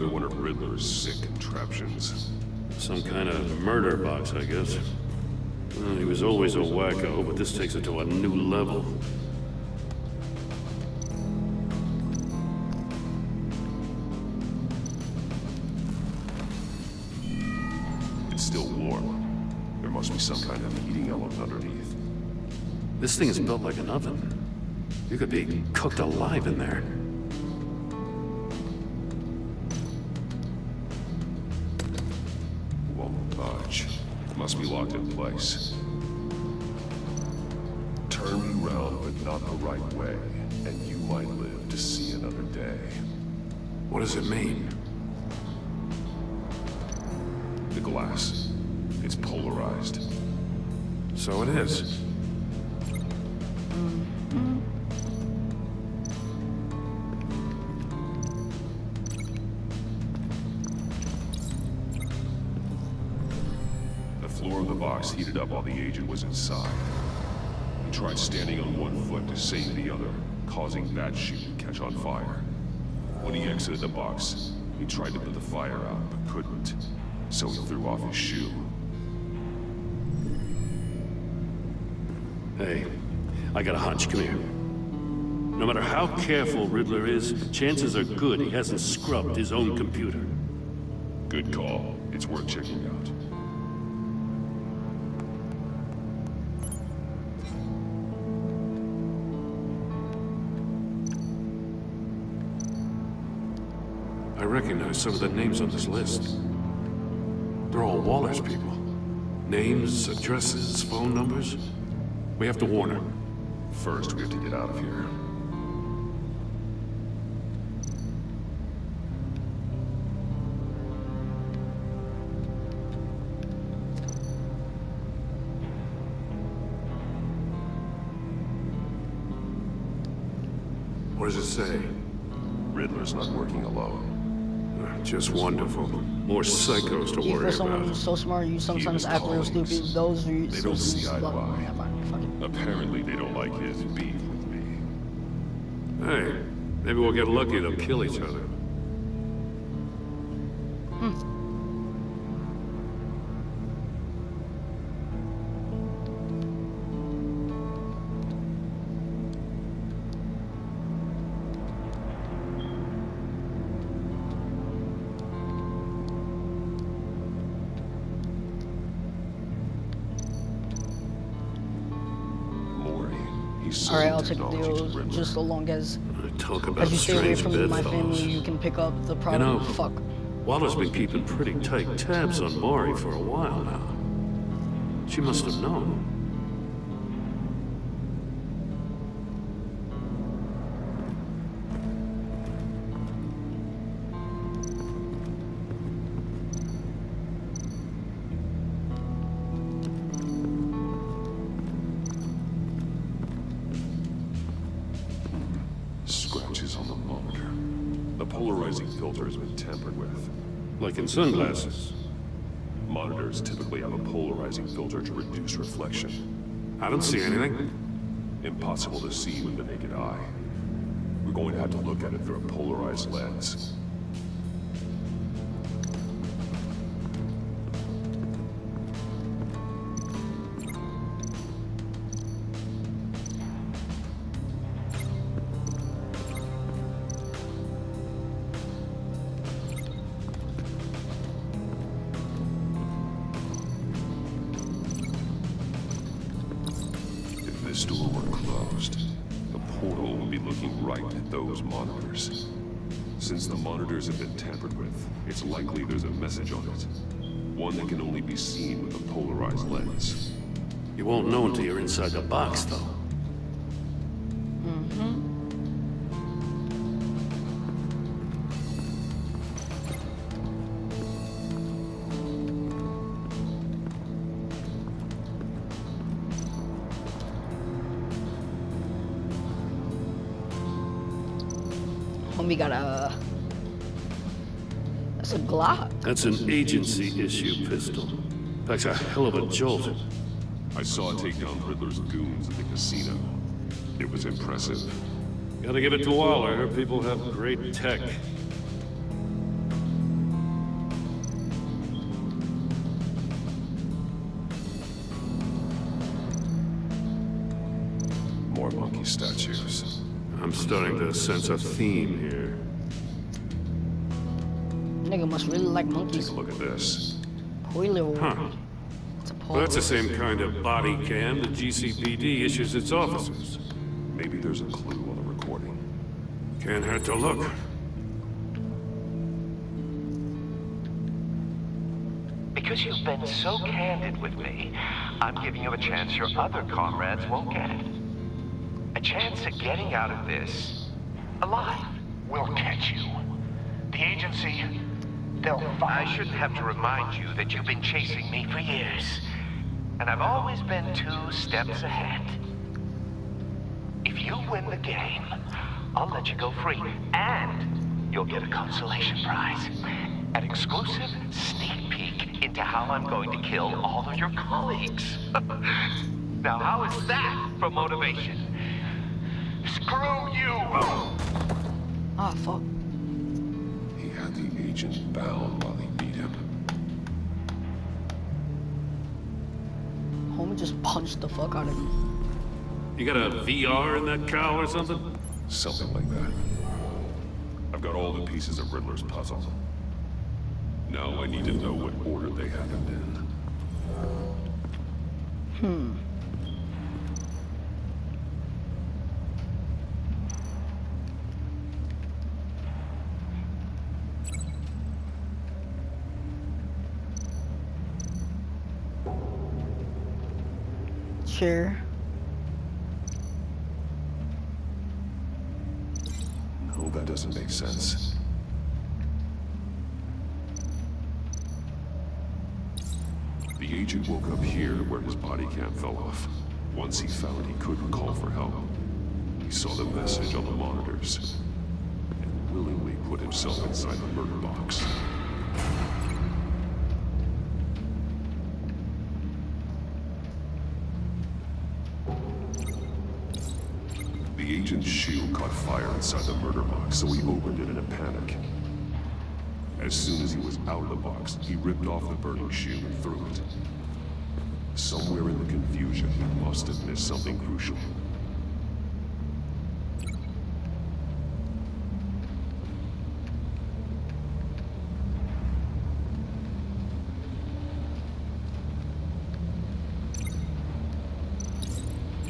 another one of Riddler's sick contraptions. Some kind of murder box, I guess. Well, he was always a wacko, but this takes it to a new level. It's still warm. There must be some kind of heating element underneath. This thing is built like an oven. You could be cooked alive in there. Won't budge. Must be locked in place. Turn me round, but not the right way, and you might live to see another day. What does it mean? The glass. It's polarized. So it is. The floor of the box heated up while the agent was inside. He tried standing on one foot to save the other, causing that shoe to catch on fire. When he exited the box, he tried to put the fire out, but couldn't. So he threw off his shoe. Hey, I got a hunch. Come here. No matter how careful Riddler is, chances are good he hasn't scrubbed his own computer. Good call. It's worth checking out. I recognize some of the names on this list. They're all Waller's people. Names, addresses, phone numbers. We have to warn her. First, we have to get out of here. What does it say? Riddler's not working alone. Just wonderful. More psychos to You worry for someone about. who's so smart, you sometimes his act real colleagues. stupid. Those who They don't see eye to eye. Yeah, fine, fuck it. Apparently, they don't like his beef with me. Hey, maybe we'll get lucky to kill each other. Alright, I'll take the deal just so long as Talk about you stay away strange from my family, bedfellows. you can pick up the You problem. know, Fuck. Waller's been keeping pretty tight tabs on Maury for a while now. She must have known. Scratches on the monitor. The polarizing filter has been tampered with. Like in sunglasses. Monitors typically have a polarizing filter to reduce reflection. I don't see anything. Impossible to see with the naked eye. We're going to have to look at it through a polarized lens. If this door were closed, the portal would be looking right at those monitors. Since the monitors have been tampered with, it's likely there's a message on it. One that can only be seen with a polarized lens. You won't know until you're inside the box, though. We got a... That's a Glock. That's an agency-issue pistol. Packs a hell of a jolt. I saw it take down Riddler's goons at the casino. It was impressive. Gotta give it to Waller. Her people have great tech. monkey statues. I'm starting to sense a theme here. Nigga must really like monkeys. Take a look at this. Spoiler. Huh. It's a Well, that's the same kind of body cam the GCPD issues its officers. Maybe there's a clue on the recording. Can't hurt to look. Because you've been so candid with me, I'm giving you a chance your other comrades won't get. A chance at getting out of this alive. We'll catch you. The agency, they'll find I shouldn't have to remind you that you've been chasing me for years. And I've always been 2 steps ahead. If you win the game, I'll let you go free. And you'll get a consolation prize. An exclusive sneak peek into how I'm going to kill all of your colleagues. Now, how is that for motivation? Screw you! Ah, fuck. He had the agent bound while he beat him. Homie just punched the fuck out of him. You got a VR in that cow or something? Something like that. I've got all the pieces of Riddler's puzzle. Now I need to know what order they happened in. Sure. No, that doesn't make sense. The agent woke up here where his body cam fell off. Once he found he couldn't call for help, he saw the message on the monitors and willingly put himself inside the murder box. The agent's shield caught fire inside the murder box, so he opened it in a panic. As soon as he was out of the box, he ripped off the burning shield and threw it. Somewhere in the confusion, he must have missed something crucial.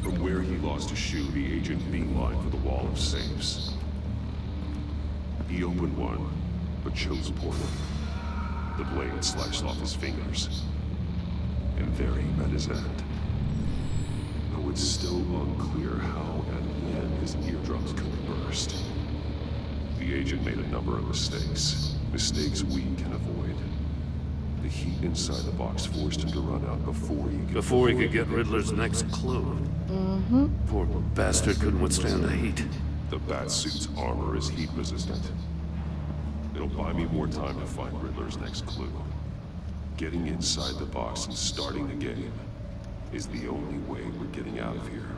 From where he lost his shoe, the agent beelined for the wall of safes. He opened one, but chose poorly. The blade sliced off his fingers, and there he met his end. Though it's still unclear how and when his eardrums could burst. The agent made a number of mistakes. Mistakes we can avoid. The heat inside the box forced him to run out before he could Get Riddler's next clue. Poor bastard couldn't withstand the heat. The Batsuit's armor is heat resistant. It'll buy me more time to find Riddler's next clue. Getting inside the box and starting the game is the only way we're getting out of here.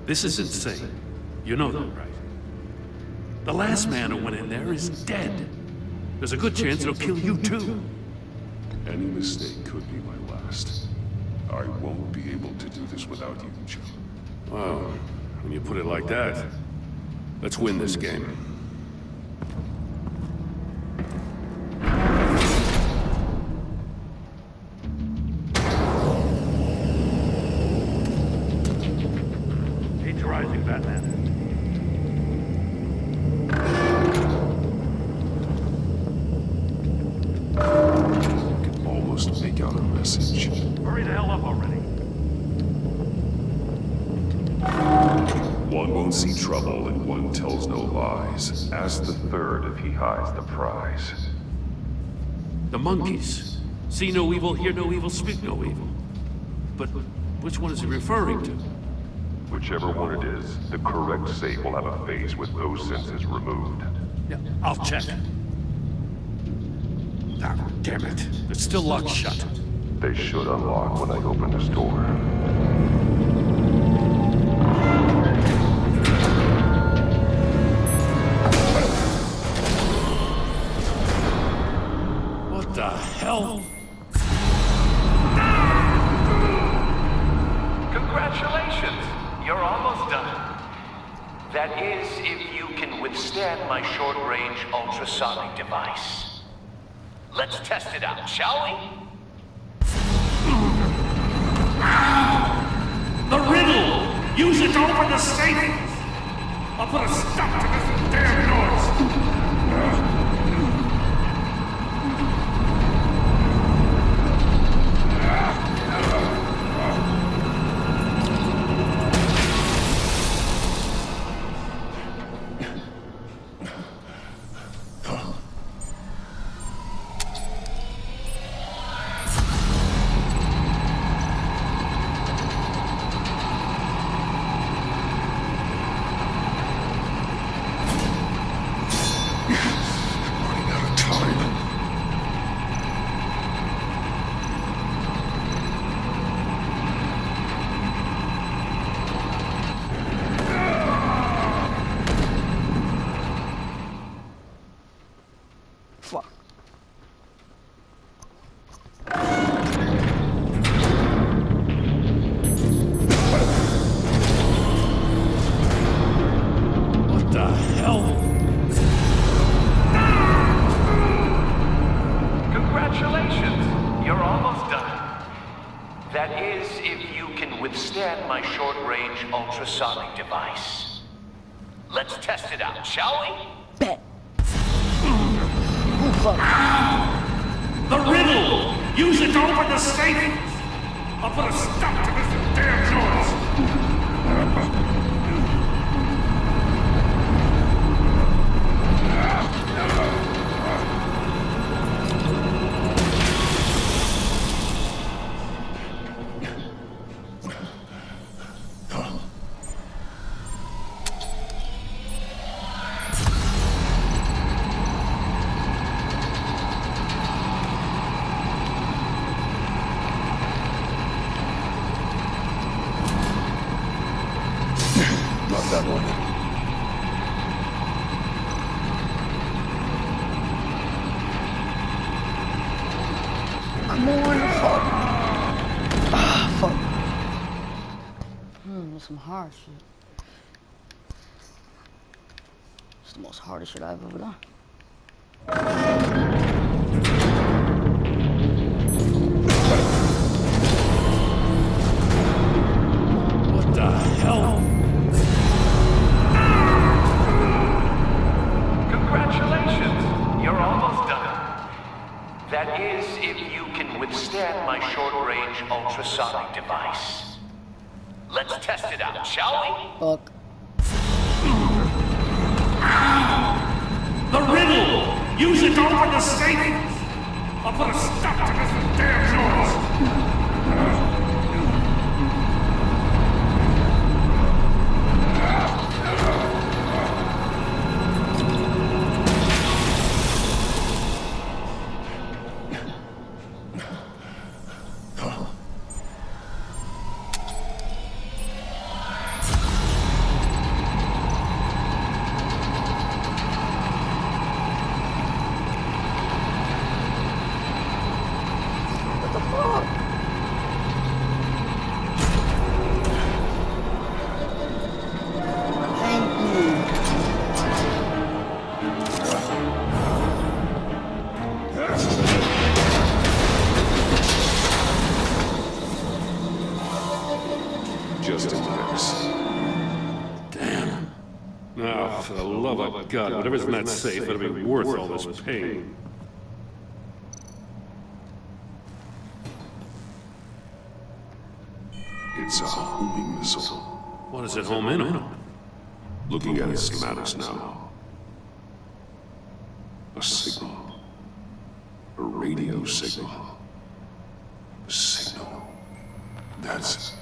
This is insane. You know that, right? The last man who went in there is dead. There's a good chance it'll kill you too. Any mistake could be my last. I won't be able to do this without you, Joe. Well, when you put it like that, let's win this game. Heat's rising, Batman. I can almost make out a message. Hurry the hell up already. One won't see trouble and one tells no lies. Ask the third if he hides the prize. The monkeys. See no evil, hear no evil, speak no evil. But which one is he referring to? Whichever one it is, the correct safe will have a face with those senses removed. Yeah, I'll check. Ah, damn it. It's still locked shut. They should unlock when I open this door. What the hell? Congratulations! You're almost done. withstand my short-range ultrasonic device. Let's test it out, shall we? The riddle! Use it to open the safe! I'll put a stop to this damn noise! Fuck. What the hell? Congratulations! You're almost done. That is, if you can withstand my short-range ultrasonic device. Let's test it out, shall we? Bet. Oh, fuck. The riddle! Use it to open the safe! I'll put a stop to this damn noise! Not that one. Come on, fuck. Ah, fuck. That's some hard shit. It's the most hardest shit I've ever done. What the hell? Congratulations! You're almost done. That is, if you can withstand my short-range ultrasonic device. Let's test it out, shall we? Fuck. The riddle! Use it to open the safe! I'll put a stop to this damn noise! What the fuck? Thank you. Just in case. Damn. Oh, for the love of God, whatever's in that safe, it'll be worth all this pain. It's a homing missile. What does it home in on? Looking at its schematics now. A signal. A radio signal. A signal. That's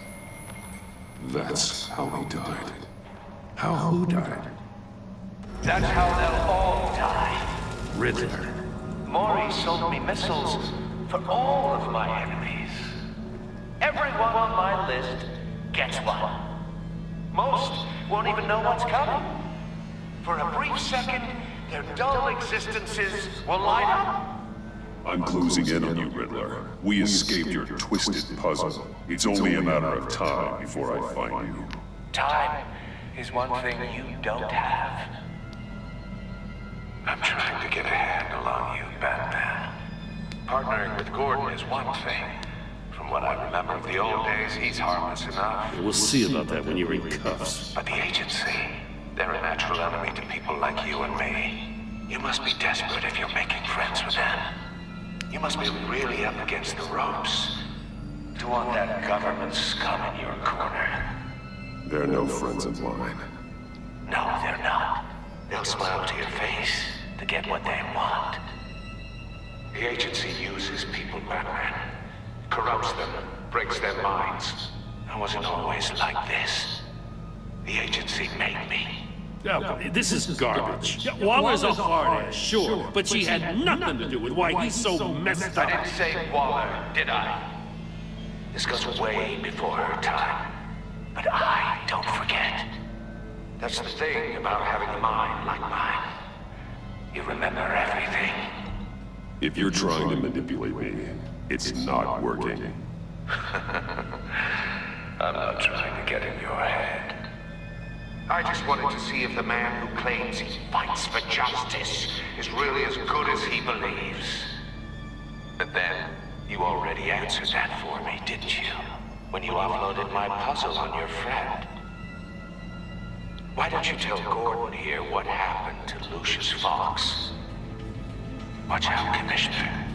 how he died. How who died? That's how they'll all die. Riddler. Maury sold me missiles for all of my enemies. Everyone on my list gets one. Most won't even know what's coming. For a brief second, their dull existences will light up. I'm closing in on you, Riddler. We escaped your twisted puzzle. It's only a matter of time before I find you. Time is one thing you don't have. I'm trying to get a handle on you, Batman. Partnering with Gordon is one thing. From what I remember of the old days, he's harmless enough. We'll see about that when you're in cuffs. But the agency, they're a natural enemy to people like you and me. You must be desperate if you're making friends with them. You must be really up against the ropes to want that government scum in your corner. They're no friends of mine. No, they're not. They'll smile to your face to get what they want. The agency uses people, Batman. Corrupts them, breaks their minds. I wasn't always like this. The agency made me. Yeah, this is garbage. Yeah, Waller's a hard ass, sure, but she had nothing to do with why he's so messed I up. didn't say Waller, did I? This goes way before her time. But I don't forget. That's the thing about having a mind like mine. You remember everything. If you're trying to manipulate me, it's not working. I'm not trying to get in your head. I just wanted to see if the man who claims he fights for justice is really as good as he believes. But then, you already answered that for me, didn't you? When you offloaded my puzzle on your friend. Why don't you tell Gordon here what happened to Lucius Fox? Watch out, Commissioner.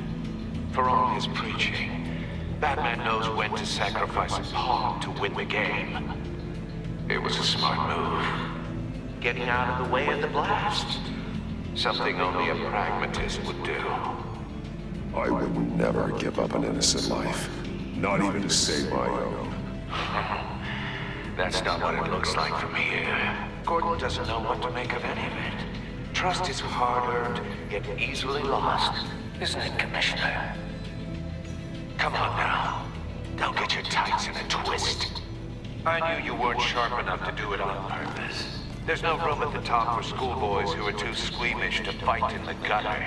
For all his preaching, Batman knows when to sacrifice a pawn to win the game. It was a smart move. Getting out of the way of the blast. Something only a pragmatist would do. I would never give up an innocent life. Not even to save my own. That's not what it looks like from here. Gordon doesn't know what to make of any of it. Trust is hard-earned, yet easily lost. Isn't it, Commissioner? Come on now. Don't get your tights in a twist. I knew you weren't sharp enough to do it on purpose. There's no room at the top for schoolboys who are too squeamish to fight in the gutter.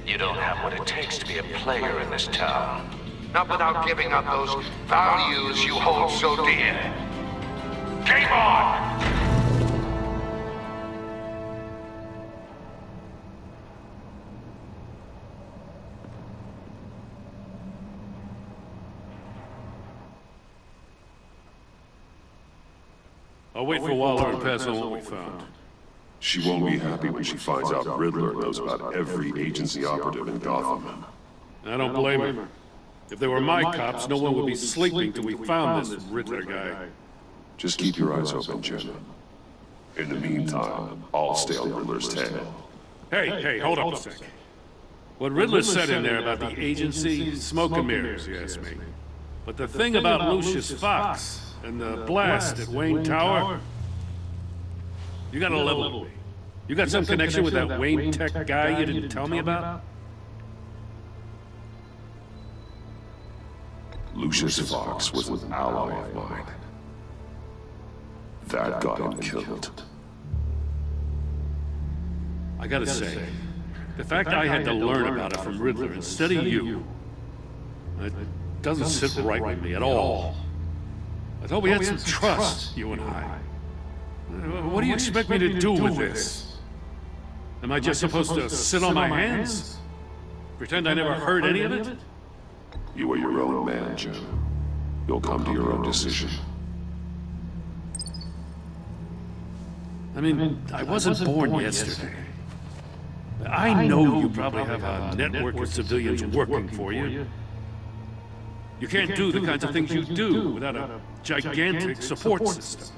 You don't have what it takes to be a player in this town. Not without giving up those values you hold so dear. Game on! I'll wait for Waller and pass on what we found. She won't be happy when she finds out Riddler knows about every agency operative in Gotham. I don't blame her. If they were my cops, no one would be sleeping till we found this Riddler guy. Just keep your eyes open, Jim. In the meantime, I'll stay on Riddler's tail. Hey, hold up a sec. What Riddler said in there about the agency, smoke and mirrors, you ask me. But the thing about Lucius Fox and the blast at Wayne Tower, you got a level with me. You got some connection with that Wayne Tech guy you didn't tell me about? Lucius Fox was an ally of mine. That got him killed. I gotta say, the fact I had to learn about it from Riddler instead of you, it doesn't sit right with me at all. I thought we had some trust, you and I. What do you expect me to do with this? Am I just supposed to sit on my hands? Pretend I never heard any of it? You are your own man, Jim. You'll come to your own decision. I mean, I wasn't born yesterday. I know you probably have a network of civilians working for you. You can't do the kinds of things you do without a gigantic support system.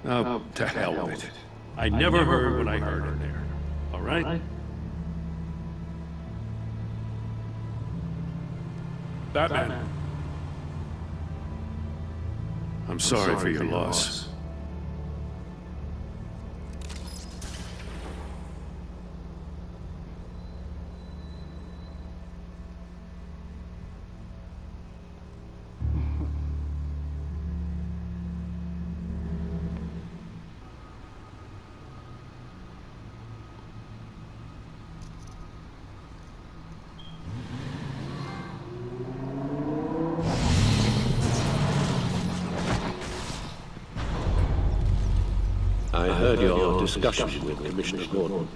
Oh, to hell with it. I never heard what I heard in there. All right? Batman. I'm sorry for your loss. discussion with Commissioner Gordon.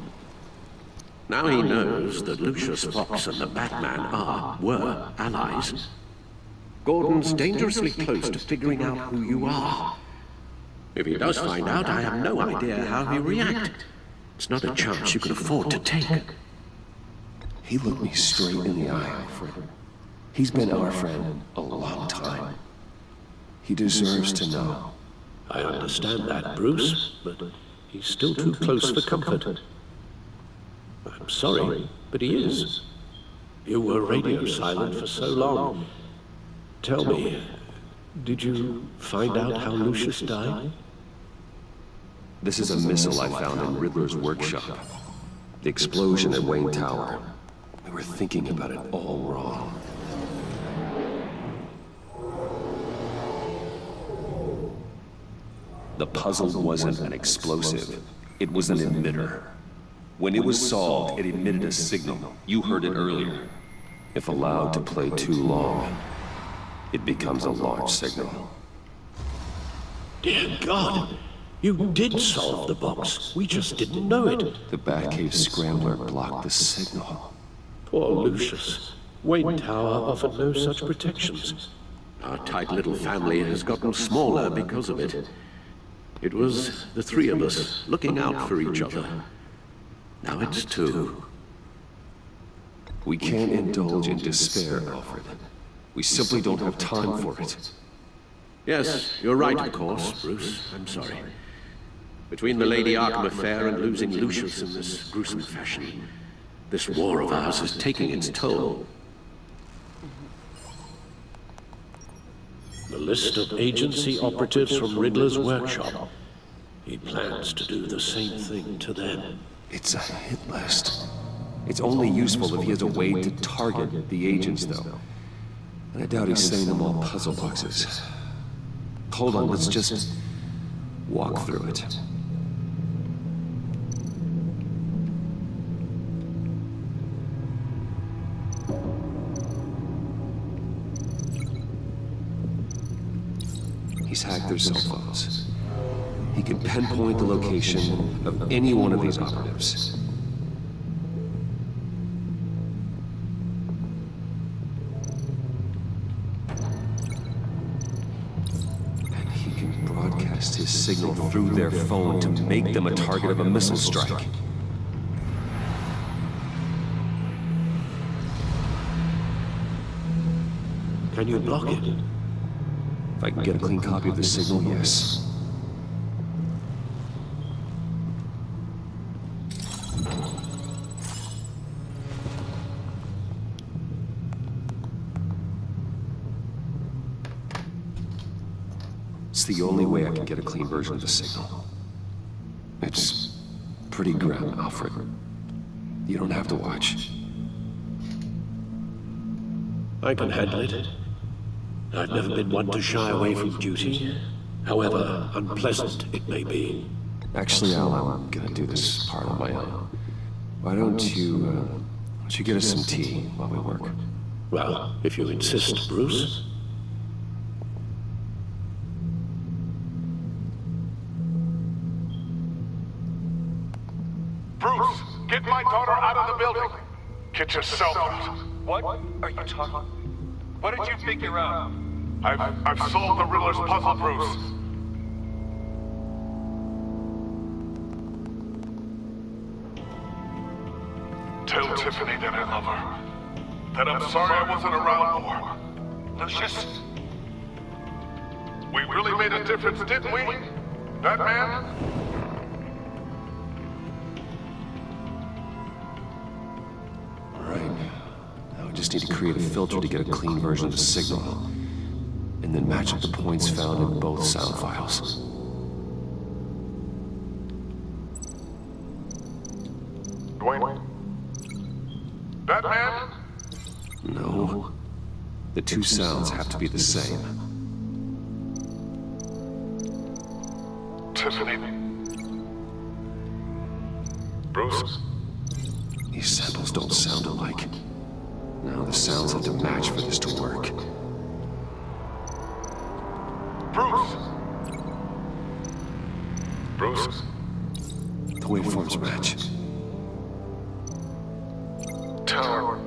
Now he knows that Lucius Fox and the Batman were allies. Gordon's dangerously close to figuring out who you are. If he does find out, I have no idea how he'll react. It's not a chance you can afford to take. He looked me straight in the eye, Alfred. He's been our friend a long time. He deserves to know. I understand that, Bruce, but he's still too close for comfort. I'm sorry, but he is. You were radio silent for so long. Tell me, did you find out how Lucius died? This is a missile I found in Riddler's workshop. The explosion at Wayne Tower. We were thinking about it all wrong. The puzzle wasn't an explosive. It was an emitter. When it was solved, it emitted a signal. You heard it earlier. If allowed to play too long, it becomes a launch signal. Dear God, you did solve the box. We just didn't know it. The Batcave Scrambler blocked the signal. Poor Lucius. Wayne Tower offered no such protections. Our tight little family has gotten smaller because of it. It was the three of us looking out for each other. Now it's two. We can't indulge in despair, Alfred. We simply don't have time for it. Yes, you're right, of course, Bruce. I'm sorry. Between the Lady Arkham affair and losing Lucius in this gruesome fashion, this war of ours is taking its toll. The list of agency operatives from Riddler's workshop. He plans to do the same thing to them. It's a hit list. It's only useful if he has a way to target the agents, though. And I doubt he's setting them all puzzle boxes. Hold on, let's just walk through it. He's hacked their cell phones. He can pinpoint the location of any one of these operatives. And he can broadcast his signal through their phone to make them a target of a missile strike. Can you block it? If I can get a clean copy of the signal, yes. It's the only way I can get a clean version of the signal. It's pretty grim, Alfred. You don't have to watch. I can handle it. I've never been one to shy away from duty, however unpleasant it may be. Actually, Al, I'm gonna do this part on my own. Why don't you get us some tea while we work? Well, if you insist, Bruce. Bruce, get my daughter out of the building. Get yourself out. What are you talking? What did you figure out? I've solved the Riddler's puzzle, Bruce. Tell Tiffany that I love her. That I'm sorry I wasn't around more. Lucius? We really made a difference, didn't we? Batman? All right. Now we just need to create a filter to get a clean version of the signal. And then match up the points found in both sound files. Dwayne? Batman? No. The two sounds have to be the same. Tiffany? Bruce? These samples don't sound alike. Now the sounds have to match for this to work. Bruce? Bruce? uniforms match. Tell her.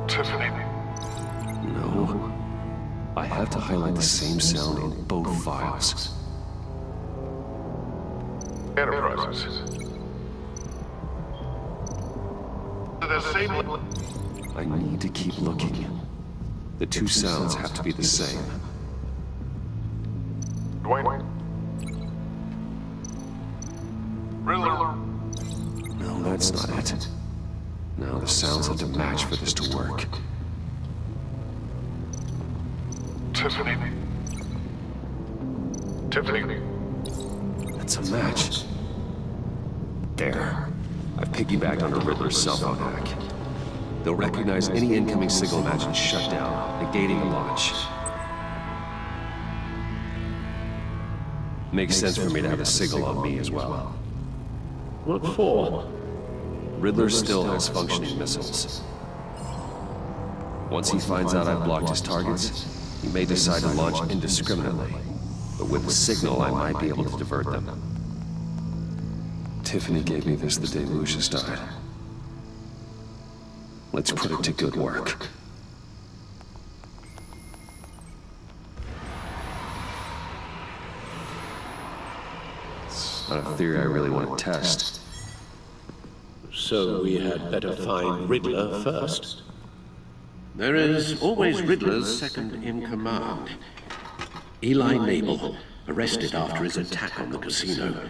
Tiffany. No. I have to highlight the same sound in both files. Enterprises. The same. I need to keep looking. The two sounds have to be the same. Dwayne. Riddler. No, that's not it. Now the sounds have to match for this to work. Tiffany. Tiffany. That's a match. There. I've piggybacked onto Riddler's cell phone hack. They'll recognize any incoming signal imagine shut down, negating the launch. Makes sense for me to have a signal on me as well. What for? Riddler still has functioning missiles. Once he finds out I've blocked his targets, he may decide to launch indiscriminately. But with the signal, I might be able to divert them. Tiffany gave me this the day Lucius died. Let's put it to good work. It's not a theory I really want to test. So we had better find Riddler first. There is always Riddler's second in command. Eli Nabel, arrested after his attack on the casino.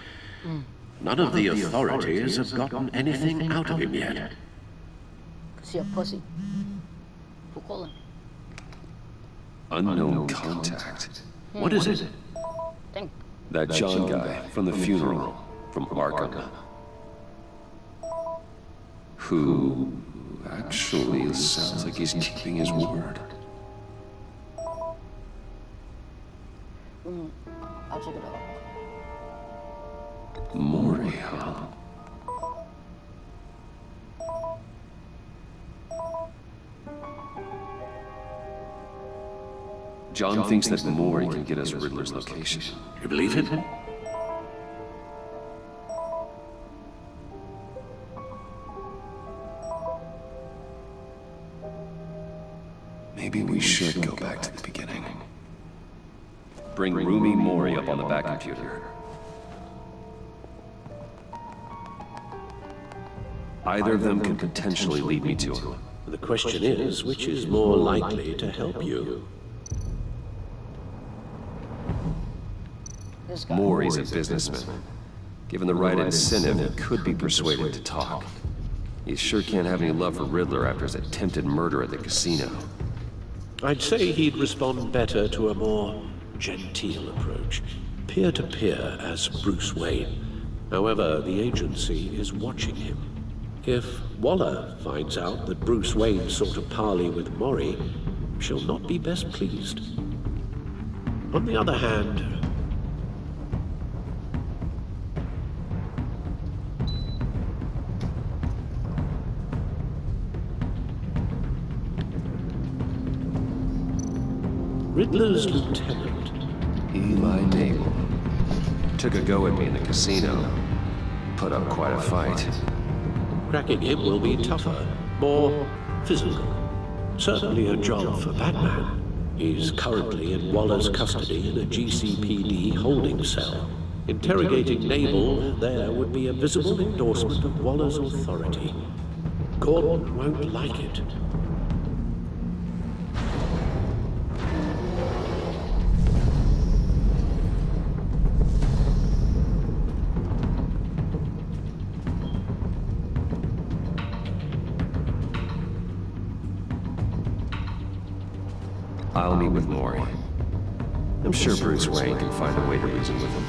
None of the authorities have gotten anything out of him yet. Cause you're a pussy. Who call him? Unknown contact. What is it? Think. That John guy from the funeral, from Arkham. Who actually sounds like he's keeping his word. I'll check it out. Maury, huh? John thinks that Maury can get us Riddler's location. You believe it? Maybe we should go back to the beginning. Bring Rumi Mori up on the back computer. Either of them could potentially lead me to him. The question is, which is more likely to help you? This guy. Maury's a businessman. Given the right incentive, he could be persuaded to talk. He sure can't have any love for Riddler after his attempted murder at the casino. I'd say he'd respond better to a more genteel approach. Peer-to-peer as Bruce Wayne. However, the agency is watching him. If Waller finds out that Bruce Wayne sought a parley with Mori, she'll not be best pleased. On the other hand, Riddler's lieutenant, Eli Nabel. Took a go at me in the casino. Put up quite a fight. cracking him will be tougher, more physical. Certainly a job for Batman. He's currently in Waller's custody in a GCPD holding cell. Interrogating Nabel there would be a visible endorsement of Waller's authority. Gordon won't like it. I'll meet with Maury. I'm sure Bruce Wayne can find a way to reason with him.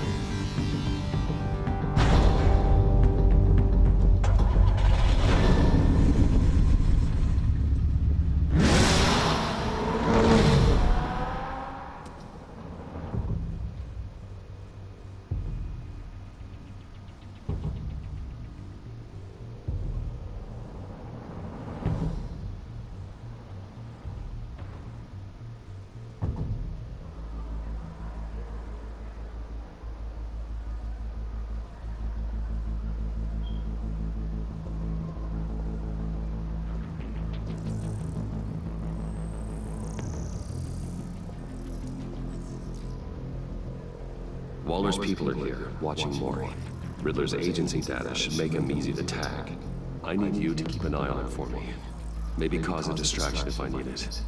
Waller's people are here, watching Maury. Riddler's agency data should make him easy to tag. I need you to keep an eye on it for me. Maybe cause a distraction if I need it.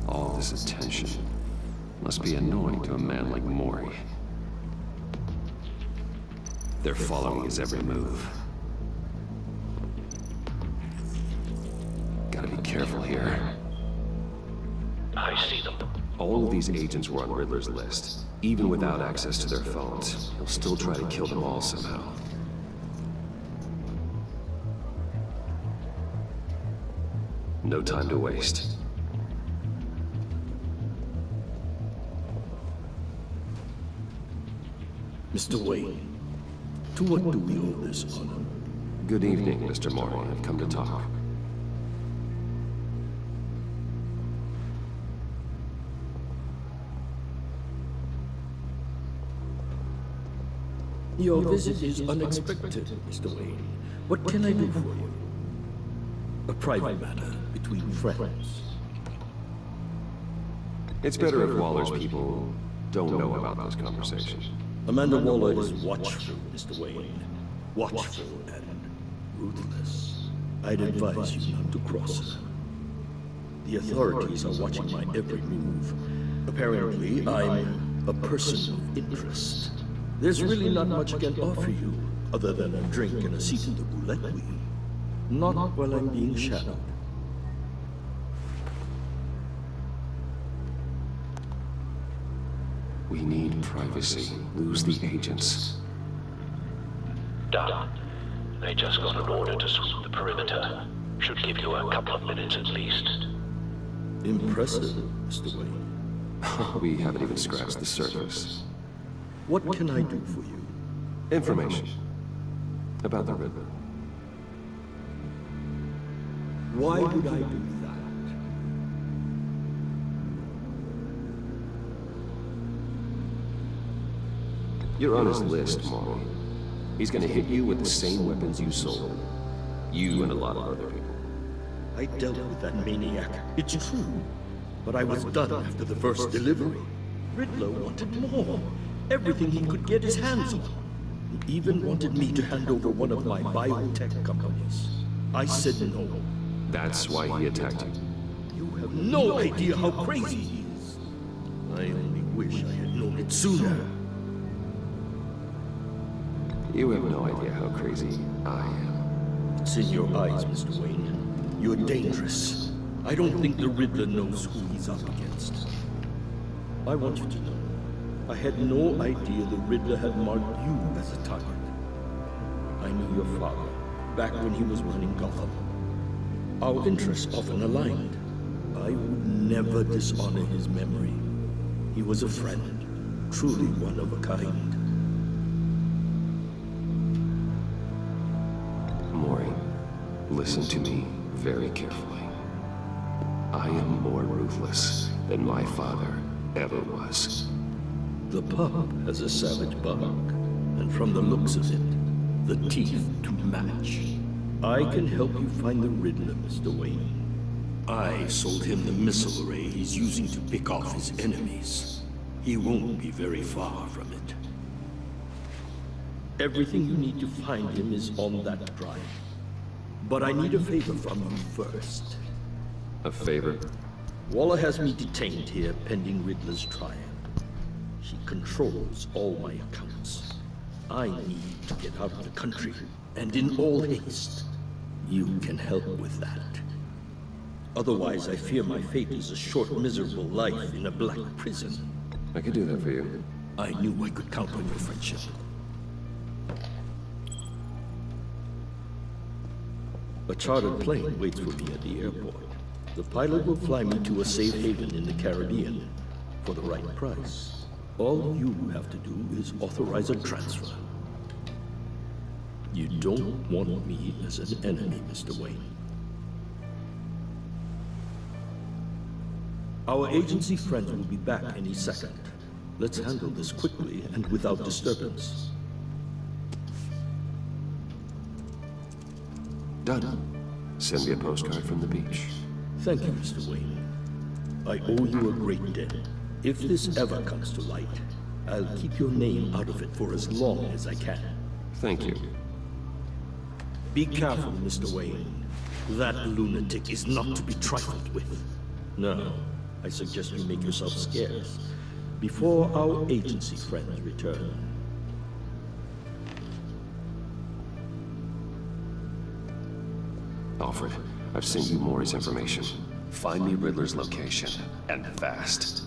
All this attention must be annoying to a man like Maury. They're following his every move. Gotta be careful here. I see them. All of these agents were on Riddler's list. Even without access to their phones, he'll still try to kill them all somehow. No time to waste. Mr. Wayne, to what do we owe this honor? Good evening, Mr. Maury. I've come to talk. Your visit is unexpected, Mr. Wayne. What can I do for you? A private matter between friends. It's better if Waller's people don't know about this conversation. Amanda Waller is watchful, Mr. Wayne. Watchful and ruthless. I'd advise you not to cross her. The authorities are watching my every move. Apparently, I'm a person of interest. There's really not much I can offer you, other than a drink and a seat in the roulette wheel. Not while I'm being shadowed. We need privacy. Lose the agents. Done. They just got an order to sweep the perimeter. Should give you a couple of minutes at least. Impressive, Mr. Wayne. We haven't even scratched the surface. What can I do for you? Information about the Riddler. Why would I do that? You're on his list, Maury. He's gonna hit you with the same weapons you sold. You and a lot of other people. I dealt with that maniac. It's true. But I was done after the first delivery. Riddler wanted more. Everything he could get his hands on. He even wanted me to hand over one of my biotech companies. I said no. That's why he attacked you. You have no idea how crazy he is. I only wish I had known it sooner. You have no idea how crazy I am. It's in your eyes, Mr. Wayne. You're dangerous. I don't think the Riddler knows who he's up against. I want you to know, I had no idea the Riddler had marked you as a target. I knew your father, back when he was running Gotham. Our interests often aligned. I would never dishonor his memory. He was a friend, truly one of a kind. Maury, listen to me very carefully. I am more ruthless than my father ever was. The pup has a savage bug, and from the looks of it, the teeth to match. I can help you find the Riddler, Mr. Wayne. I sold him the missile array he's using to pick off his enemies. He won't be very far from it. Everything you need to find him is on that drive. But I need a favor from you first. A favor? Waller has me detained here pending Riddler's trial. She controls all my accounts. I need to get out of the country, and in all haste. You can help with that. Otherwise, I fear my fate is a short, miserable life in a black prison. I could do that for you. I knew I could count on your friendship. A chartered plane waits for me at the airport. The pilot will fly me to a safe haven in the Caribbean for the right price. All you have to do is authorize a transfer. You don't want me as an enemy, Mr. Wayne. Our agency friends will be back any second. Let's handle this quickly and without disturbance. Done. Send me a postcard from the beach. Thank you, Mr. Wayne. I owe you a great debt. If this ever comes to light, I'll keep your name out of it for as long as I can. Thank you. Be careful, Mr. Wayne. That lunatic is not to be trifled with. Now, I suggest you make yourself scarce before our agency friends return. Alfred, I've sent you Maury's information. Find me Riddler's location, and fast.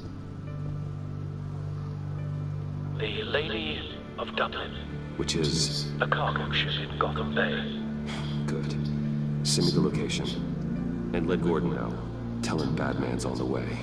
The Lady of Dublin. Which is... A cargo ship in Gotham Bay. good. Send me the location. And let Gordon know. Tell him Batman's on the way.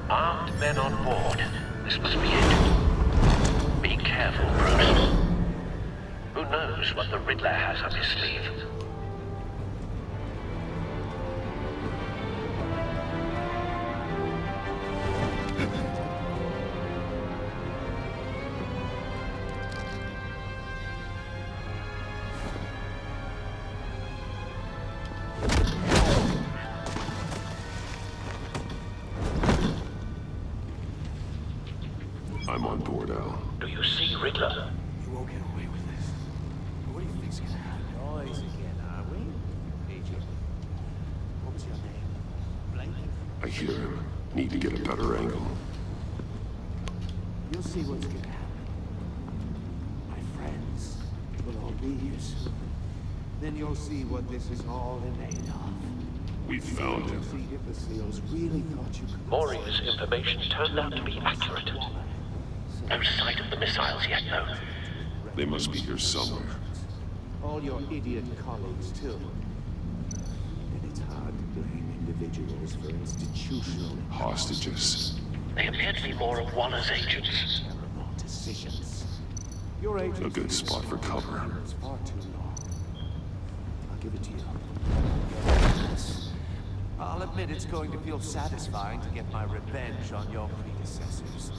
Armed men on board. This must be it. Be careful, Bruce. Who knows what the Riddler has up his sleeve? I'm on board, Al. Do you see Riddler? You won't get away with this. What do you think's gonna happen? Noise again, are we? Agent. What was your name? Blake? I hear him. Need to get a better angle. You'll see what's gonna happen. My friends will all be here soon. Then you'll see what this is all made of. We found him. The imbeciles really thought you could... Maury's information turned out to be accurate. No sight of the missiles yet, though. They must be here somewhere. All your idiot colleagues, too. And it's hard to blame individuals for institutional... Hostages. They appear to be more of Waller's agents. terrible decisions. Your agency A good spot for cover. is far too long. I'll give it to you. I'll admit it's going to feel satisfying to get my revenge on your predecessors.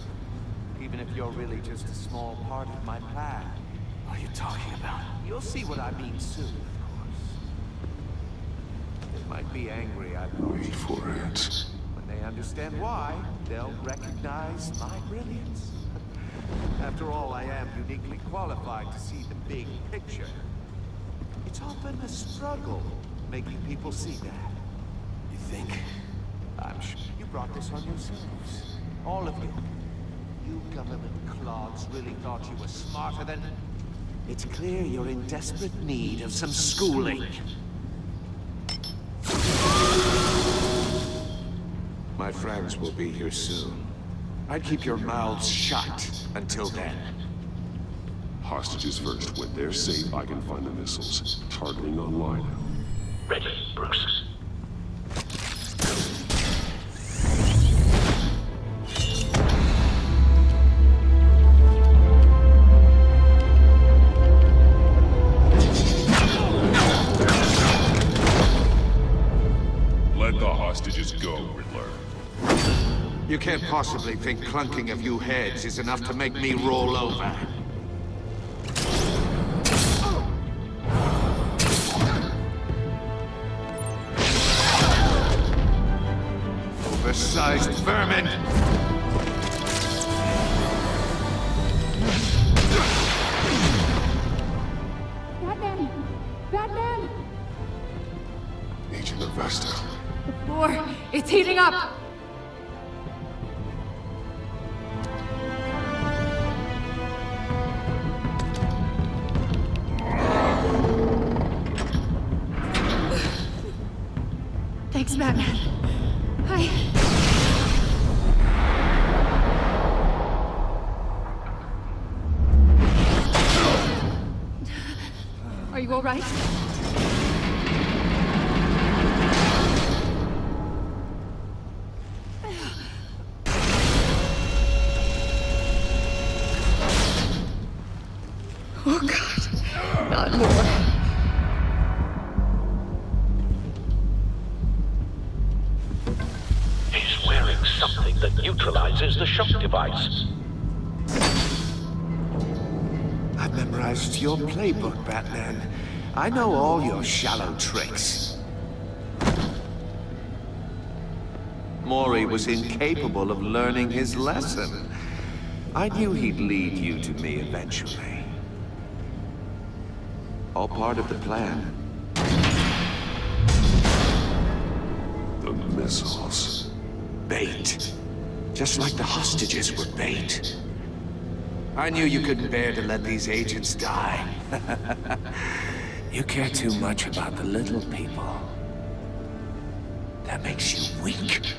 Even if you're really just a small part of my plan. What are you talking about? You'll see what I mean soon, of course. They might be angry, I Wait thought. for it. When they understand why, they'll recognize my brilliance. After all, I am uniquely qualified to see the big picture. It's often a struggle making people see that. You think? I'm sure you brought this on yourselves. All of you. You government clods really thought you were smarter than... It's clear you're in desperate need of some schooling. My friends will be here soon. I'd keep your mouths shut until then. Hostages first. When they're safe, I can find the missiles. Targeting online. Ready, Bruce. Let the hostages go, Riddler. You can't possibly think clunking a few heads is enough to make me roll over. Oversized vermin! Batman! Batman! Agent Avesta. The floor, it's heating up! Thanks, Batman. Are you all right? Oh God, not more. He's wearing something that neutralizes the shock device. I've memorized your playbook, Batman. I know all your shallow tricks. Mori was incapable of learning his lesson. I knew he'd lead you to me eventually. All part of the plan. The missiles. Bait. Just like the hostages were bait. I knew you couldn't bear to let these agents die. You care too much about the little people. That makes you weak.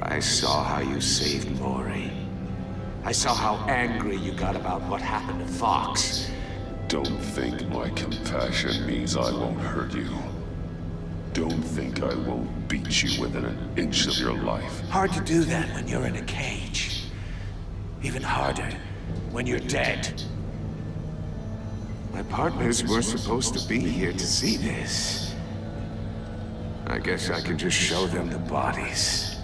I saw how you saved Mori. I saw how angry you got about what happened to Fox. Don't think my compassion means I won't hurt you. Don't think I won't beat you within an inch of your life. Hard to do that when you're in a cage. Even harder when you're dead. My partners were supposed to be here to see this. I guess I can just show them the bodies.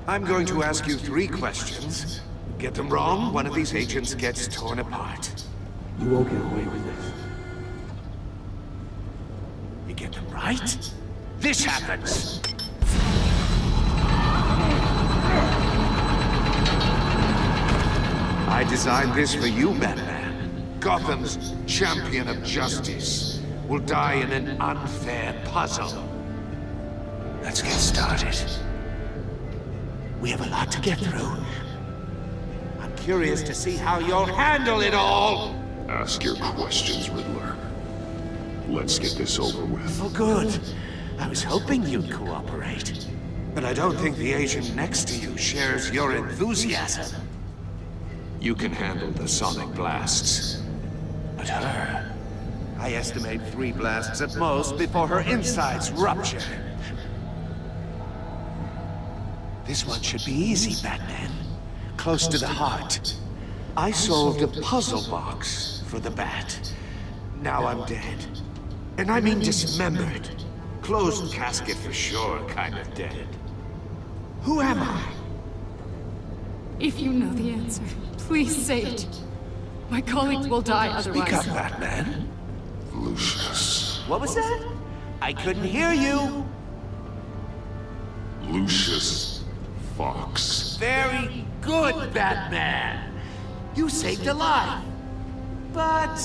I'm going to ask you 3 questions. Get them wrong, one of these agents gets torn apart. You won't get away with this. You get them right, this happens. I designed this for you, Batman. Gotham's champion of justice will die in an unfair puzzle. Let's get started. We have a lot to get through. I'm curious to see how you'll handle it all. Ask your questions, Riddler. Let's get this over with. Oh, good. I was hoping you'd cooperate. But I don't think the agent next to you shares your enthusiasm. You can handle the sonic blasts. But her... I estimate 3 blasts at most before her insides rupture. This one should be easy, Batman. Close to the heart. I solved a puzzle box for the Bat. Now I'm dead. And I mean dismembered. Closed casket for sure, kind of dead. Who am I? If you know the answer, please say it. My colleagues will die otherwise. Speak up, Batman. Lucius. What was that? I couldn't hear you. Lucius Fox. Very good, Batman. You saved a life. But...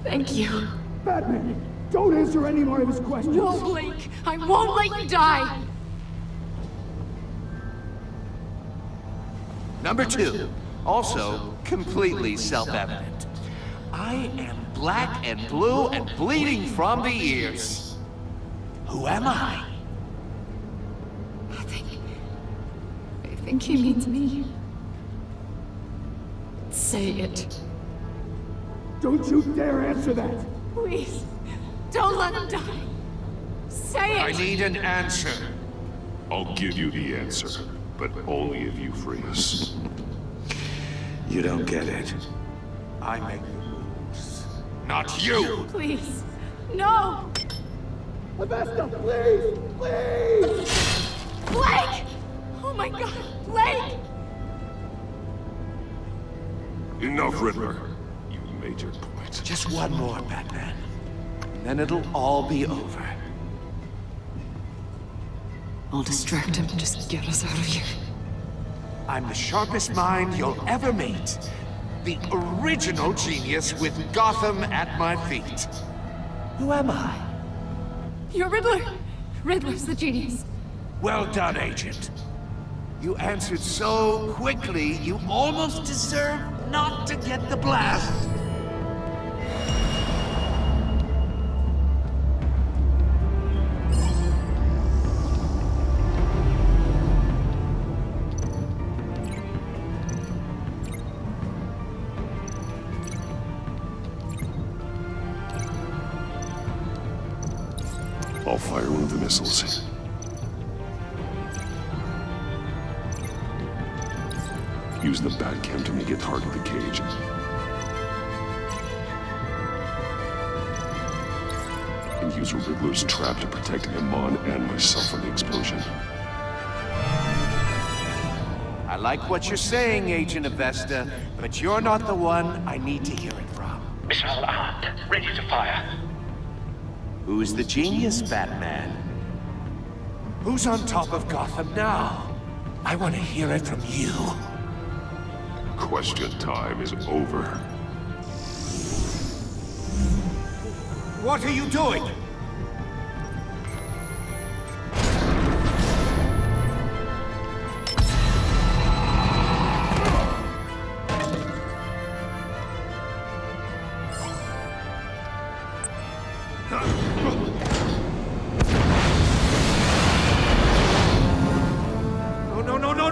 Thank you. Batman, don't answer any more of his questions. No, Blake. I won't let you die. Number 2, also completely self-evident. I am black and blue and bleeding from the ears. Who am I? I think he means me. Say it. Don't you dare answer that! Please. Don't let him die. Say it. I need an answer. I'll give you the answer, but only if you free us. You don't get it. I make the rules, not you! Please. No. Avesta, please! Please! Blake! Oh my God. Blake! Enough, Riddler. You made your point. Just one more, Batman. And then it'll all be over. I'll distract him and just get us out of here. I'm the sharpest mind you'll ever meet. The original genius with Gotham at my feet. Who am I? You're Riddler. Riddler's the genius. Well done, Agent. You answered so quickly, you almost deserve not to get the blast. I'll fire one of the missiles. Use the Batcam to make it hard to the cage. And use Riddler's trap to protect Iman and myself from the explosion. I like what you're saying, Agent Avesta, but you're not the one I need to hear it from. Missile armed, ready to fire. Who's the genius, Batman? Who's on top of Gotham now? I want to hear it from you. Question time is over. What are you doing?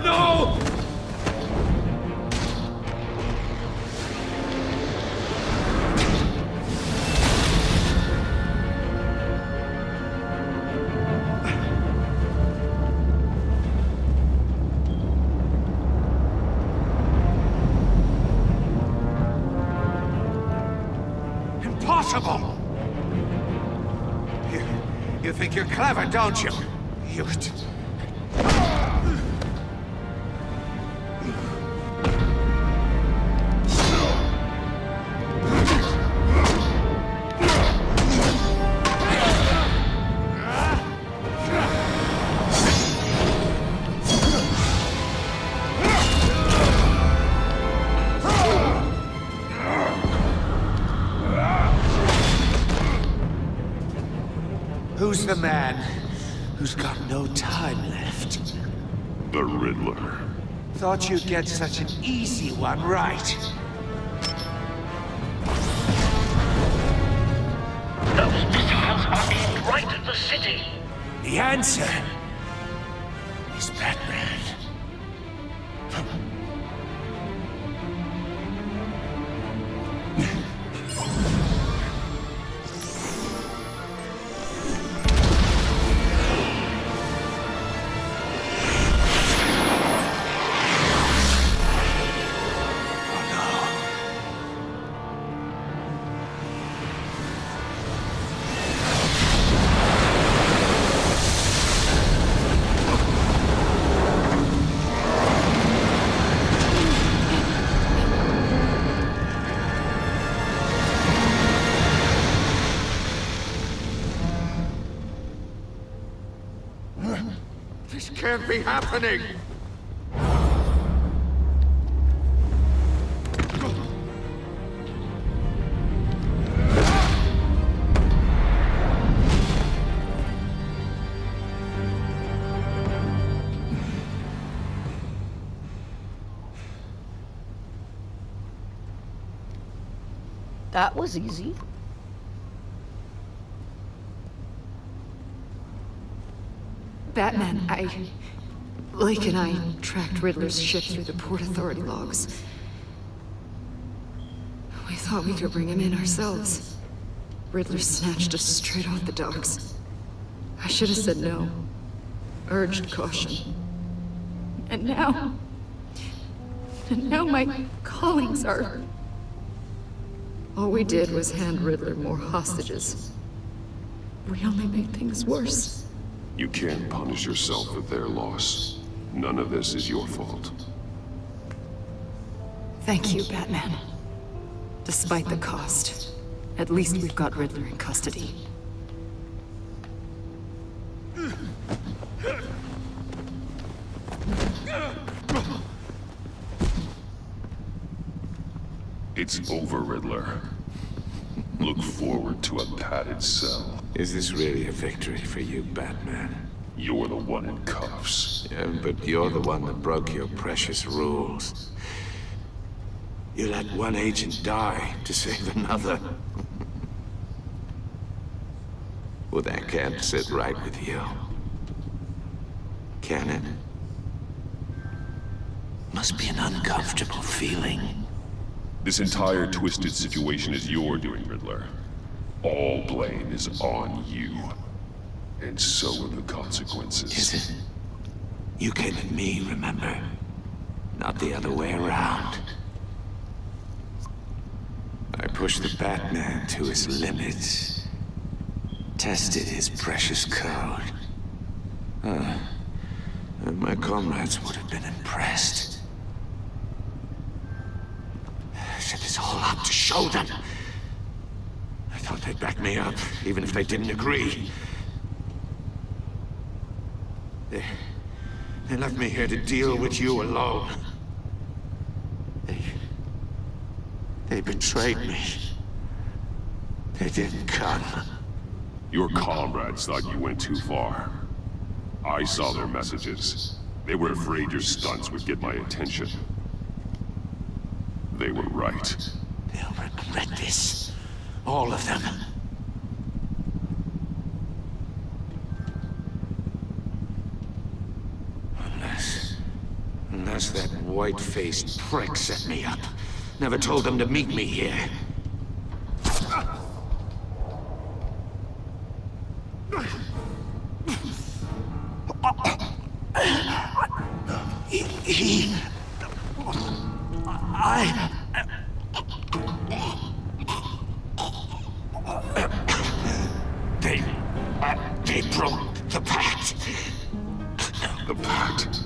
No! Impossible! You think you're clever, don't you? You... Who's the man who's got no time left? The Riddler. Thought you'd get such an easy one right. Those missiles are aimed right at the city. The answer is Batman. This can't be happening! That was easy. Batman, Lake and I tracked Riddler's ship through the Port Authority logs. We thought we could bring him in ourselves. Riddler snatched us straight off the docks. I should have said no. Urged caution. And now my callings are... All we did was hand Riddler more hostages. We only made things worse. You can't punish yourself for their loss. None of this is your fault. Thank you, Batman. Despite the cost, at least we've got Riddler in custody. It's over, Riddler. Look forward to a padded cell. Is this really a victory for you, Batman? You're the one in cuffs. Yeah, but you're the one that broke your precious rules. You let one agent die to save another. Well, that can't sit right with you. Can it? Must be an uncomfortable feeling. This entire twisted situation is your doing, Riddler. All blame is on you. And so are the consequences. Is it? You came at me, remember? not the other way around. I pushed the Batman to his limits, tested his precious code. And my comrades would have been impressed. I set this all up to show them. I thought they'd back me up, even if they didn't agree. They left me here to deal with you alone. They betrayed me. They didn't come. Your comrades thought you went too far. I saw their messages. They were afraid your stunts would get my attention. They were right. They'll regret this. All of them. Unless that white-faced prick set me up. Never told them to meet me here. They broke the pact. The pact?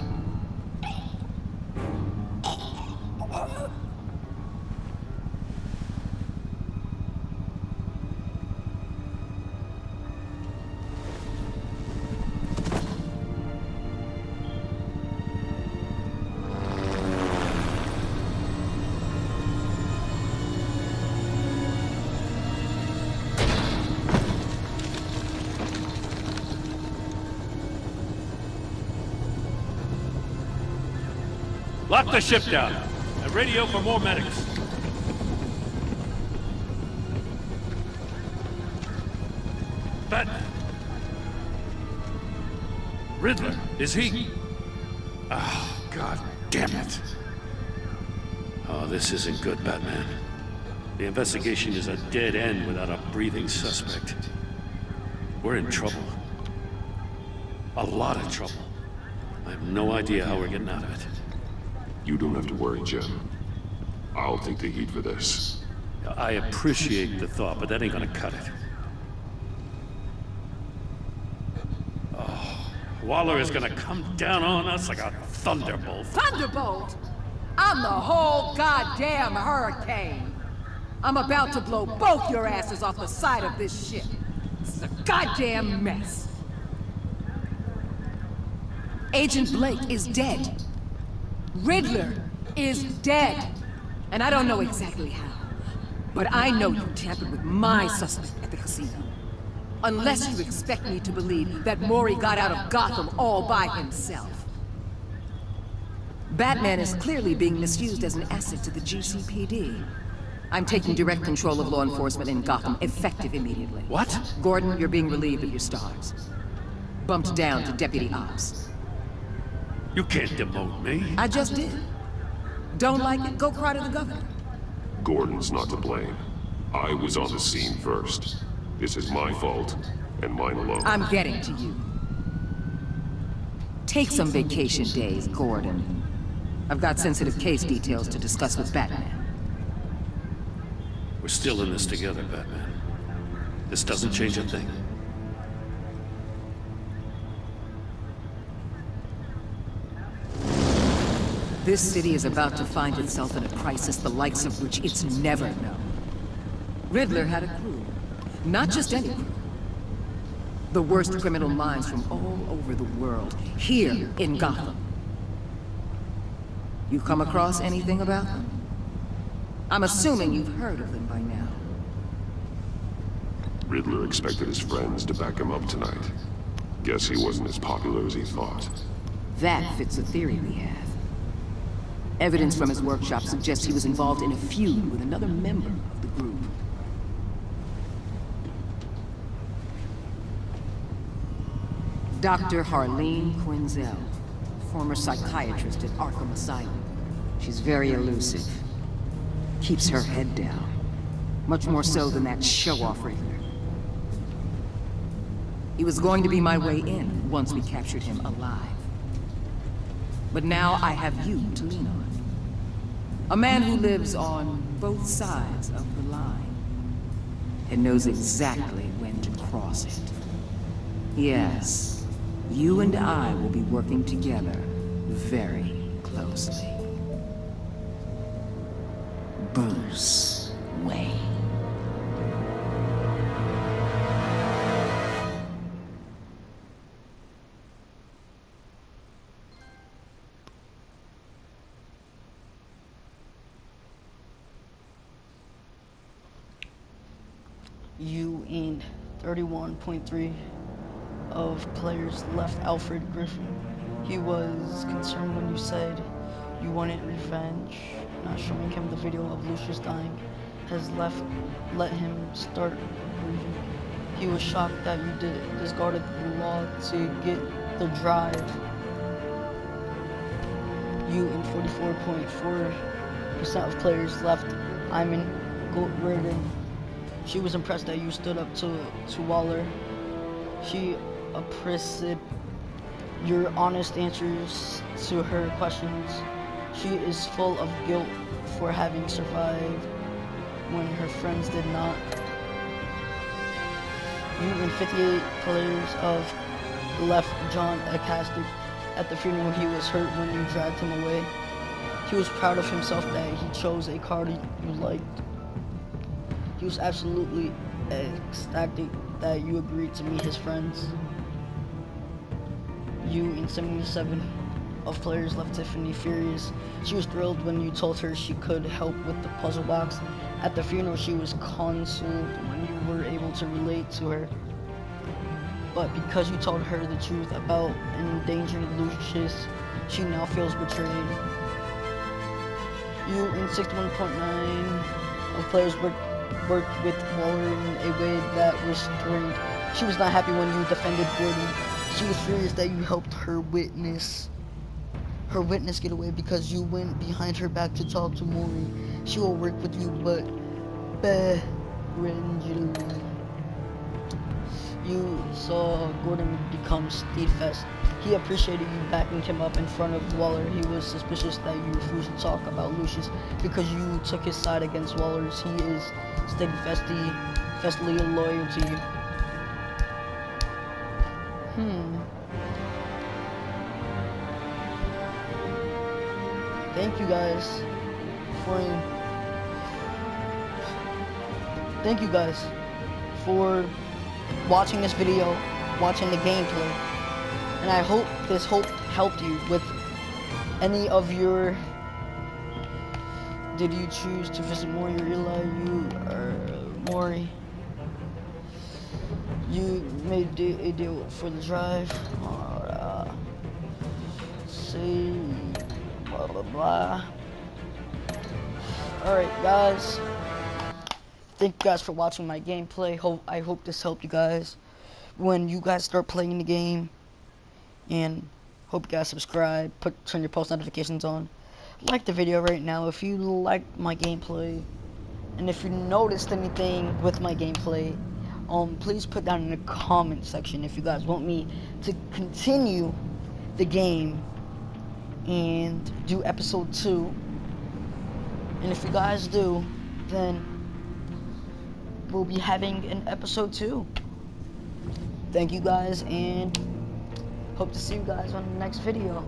Lock the ship down. And radio for more medics. Batman. Riddler, is he? Oh, God damn it. Oh, this isn't good, Batman. The investigation is a dead end without a breathing suspect. We're in trouble. A lot of trouble. I have no idea how we're getting out of it. You don't have to worry, Jim. I'll take the heat for this. I appreciate the thought, but that ain't gonna cut it. Oh, Waller is gonna come down on us like a thunderbolt. Thunderbolt? I'm the whole goddamn hurricane. I'm about to blow both your asses off the side of this ship. It's a goddamn mess. Agent Blake is dead. Riddler is dead. And I don't know exactly how. But I know you tampered with my suspect at the casino. Unless you expect me to believe that Maury got out of Gotham all by himself. Batman is clearly being misused as an asset to the GCPD. I'm taking direct control of law enforcement in Gotham, effective immediately. What? Gordon, you're being relieved of your stars. Bumped down to Deputy Ops. You can't demote me. I just did. Don't like it? Go cry to the governor. Gordon's not to blame. I was on the scene first. This is my fault, and mine alone. I'm getting to you. Take some vacation days, Gordon. I've got sensitive case details to discuss with Batman. We're still in this together, Batman. This doesn't change a thing. This city is about to find itself in a crisis the likes of which it's never known. Riddler had a crew. Not just any crew. The worst criminal minds from all over the world, here in Gotham. You come across anything about them? I'm assuming you've heard of them by now. Riddler expected his friends to back him up tonight. Guess he wasn't as popular as he thought. That fits the theory we have. Evidence from his workshop suggests he was involved in a feud with another member of the group. Dr. Harleen Quinzel, former psychiatrist at Arkham Asylum. She's very elusive. Keeps her head down. Much more so than that show-off Riddler. He was going to be my way in once we captured him alive. But now I have you to lean on. A man who lives on both sides of the line and knows exactly when to cross it. Yes, you and I will be working together very closely. Bruce Wayne. You and 31.3 of players left Alfred Griffin. He was concerned when you said you wanted revenge. Not showing him the video of Lucius dying has let him start grieving. He was shocked that you discarded the law to get the drive. You and 44.4% of players left Iman Reardon. She was impressed that you stood up to Waller. She appreciated your honest answers to her questions. She is full of guilt for having survived when her friends did not. You and 58 players of left John Acastic at the funeral. He was hurt when you dragged him away. He was proud of himself that he chose a card you liked. He was absolutely ecstatic that you agreed to meet his friends. You and 77 of players left Tiffany furious. She was thrilled when you told her she could help with the puzzle box. At the funeral, she was consoled when you were able to relate to her. But because you told her the truth about endangering Lucius, she now feels betrayed. You and 61.9 of players worked with Waller in a way that was strained. She was not happy when you defended Gordon. She was furious that you helped her witness get away because you went behind her back to talk to Maury. She will work with you, but you saw Gordon become steadfast. He appreciated you backing him up in front of Waller. He was suspicious that you refused to talk about Lucius because you took his side against Waller's. He is steadfastly loyal to you. Thank you guys for watching this video, watching the gameplay, and I hope this helped you with any of your. Did you choose to visit Maury or Eli? You or Maury? You made a deal for the drive. Say blah blah blah. Alright guys, thank you guys for watching my gameplay. I hope this helped you guys when you guys start playing the game, and hope you guys subscribe, turn your post notifications on, like the video right now if you liked my gameplay, and if you noticed anything with my gameplay, please put down in the comment section if you guys want me to continue the game and do episode 2. And if you guys do, then we'll be having an episode 2. Thank you guys, and hope to see you guys on the next video.